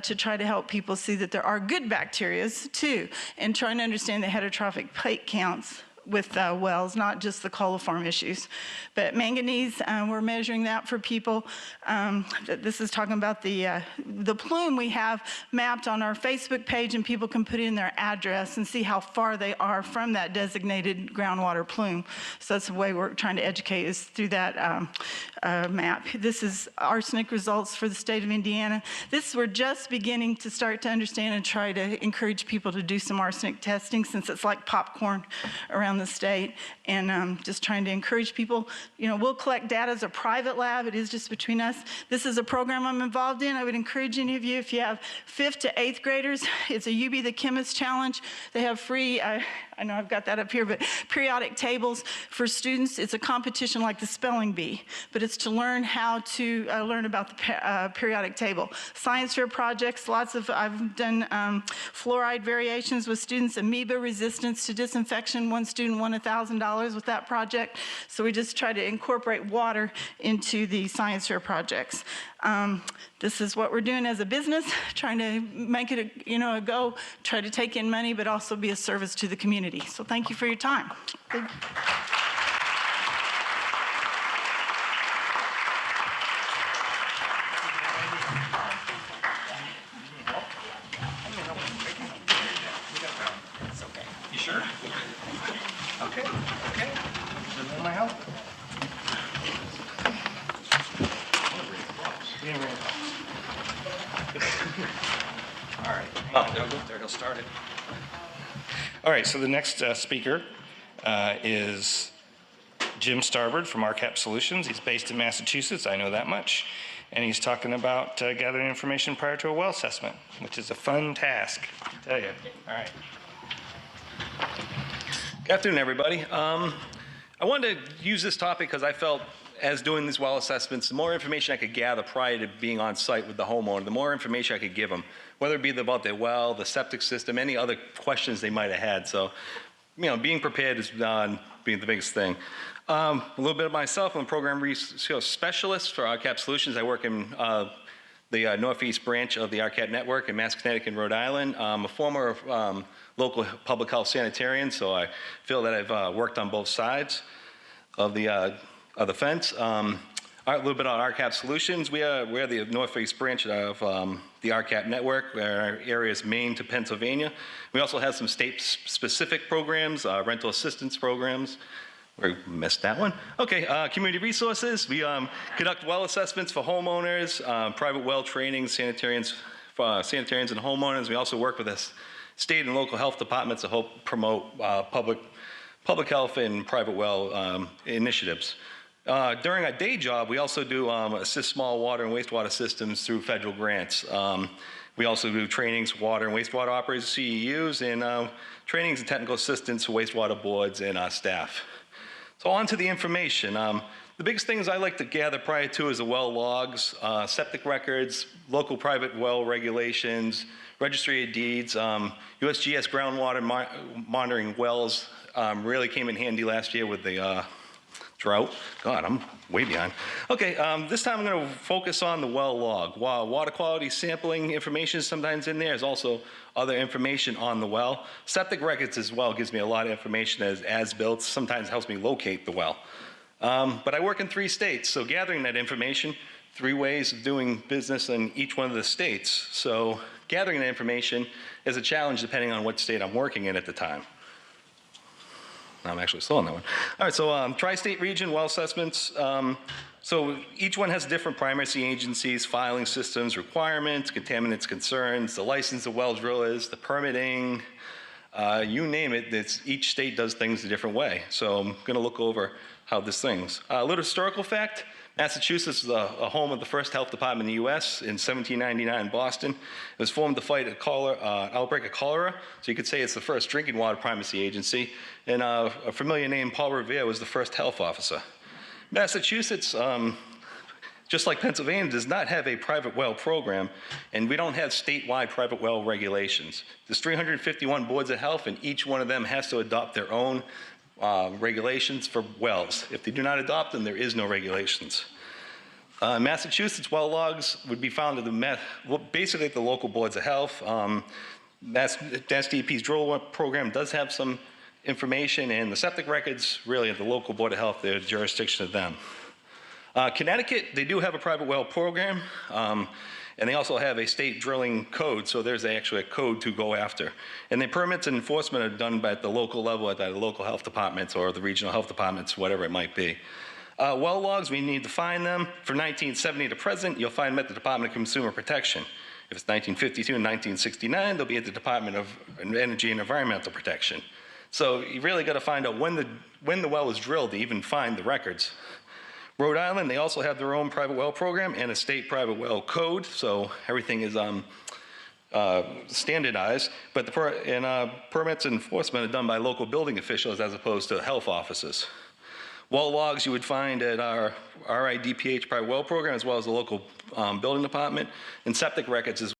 to try to help people see that there are good bacteria too, and trying to understand the heterotrophic plate counts with wells, not just the coliform issues. But manganese, we're measuring that for people. This is talking about the plume we have mapped on our Facebook page, and people can put in their address and see how far they are from that designated groundwater plume. So that's the way we're trying to educate, is through that map. This is arsenic results for the state of Indiana. We're just beginning to start to understand and try to encourage people to do some arsenic testing, since it's like popcorn around the state, and just trying to encourage people. You know, we'll collect data as a private lab. It is just between us. This is a program I'm involved in. I would encourage any of you, if you have 5th to 8th graders, it's a You Be the Chemist challenge. They have free, I know I've got that up here, but periodic tables for students. It's a competition like the spelling bee, but it's to learn how to learn about the periodic table. Science fair projects, I've done fluoride variations with students, amoeba resistance to disinfection. One student won $1,000 with that project. So we just try to incorporate water into the science fair projects. This is what we're doing as a business, trying to make it a go, try to take in money, but also be a service to the community. So thank you for your time. Thank you. You sure? Okay. Does my help? All right. Oh, there, he'll start it. All right, so the next speaker is Jim Starbird from RCAP Solutions. He's based in Massachusetts, I know that much. And he's talking about gathering information prior to a well assessment, which is a fun task, I tell you. All right. Good afternoon, everybody. I wanted to use this topic because I felt, as doing these well assessments, the more information I could gather prior to being on site with the homeowner, the more information I could give them, whether it be about their well, the septic system, any other questions they might have had. So, being prepared is being the biggest thing. A little bit of myself, I'm a program research specialist for RCAP Solutions. I work in the Northeast branch of the RCAP network in Mass, Connecticut, and Rhode Island. I'm a former local public health sanitarian, so I feel that I've worked on both sides of the fence. A little bit on RCAP Solutions. We're the Northeast branch of the RCAP network. Our area is Maine to Pennsylvania. We also have some state-specific programs, rental assistance programs. We missed that one. Okay, community resources. We conduct well assessments for homeowners, private well training, sanitarians and homeowners. We also work with the state and local health departments to help promote public health and private well initiatives. During our day job, we also do assist small water and wastewater systems through federal grants. We also do trainings for water and wastewater operators, CEUs, and trainings and technical assistance for wastewater boards and our staff. So on to the information. The biggest things I like to gather prior to is the well logs, septic records, local private well regulations, registry of deeds, USGS groundwater monitoring wells really came in handy last year with the drought. God, I'm way behind. Okay, this time I'm going to focus on the well log. Water quality sampling information is sometimes in there. There's also other information on the well. Septic records as well gives me a lot of information as built. Sometimes helps me locate the well. But I work in 3 states, so gathering that information, 3 ways of doing business in each one of the states. So gathering that information is a challenge depending on what state I'm working in at the time. I'm actually slow on that one. All right, so tri-state region well assessments. So each one has different primacy agencies, filing systems, requirements, contaminants concerns, the license of well drillers, the permitting, you name it. Each state does things a different way. So I'm going to look over how this things. A little historical fact. Massachusetts is a home of the first health department in the U.S. in 1799 in Boston. It was formed to fight an outbreak of cholera, so you could say it's the first drinking water primacy agency. And a familiar name, Paul Revere, was the first health officer. Massachusetts, just like Pennsylvania, does not have a private well program, and we don't have statewide private well regulations. There's 351 boards of health, and each one of them has to adopt their own regulations for wells. If they do not adopt them, there is no regulations. Massachusetts well logs would be found at basically at the local boards of health. Mass DEP's drill program does have some information, and the septic records really at the local board of health, their jurisdiction of them. Connecticut, they do have a private well program, and they also have a state drilling code, so there's actually a code to go after. And the permits and enforcement are done at the local level at the local health departments or the regional health departments, whatever it might be. Well logs, we need to find them. From 1970 to present, you'll find them at the Department of Consumer Protection. If it's 1952 and 1969, they'll be at the Department of Energy and Environmental Protection. So you really got to find out when the well was drilled to even find the records. Rhode Island, they also have their own private well program and a state private well code, so everything is standardized. But permits and enforcement are done by local building officials as opposed to health offices. Well logs you would find at our RIDPH private well program as well as the local building department, and septic records as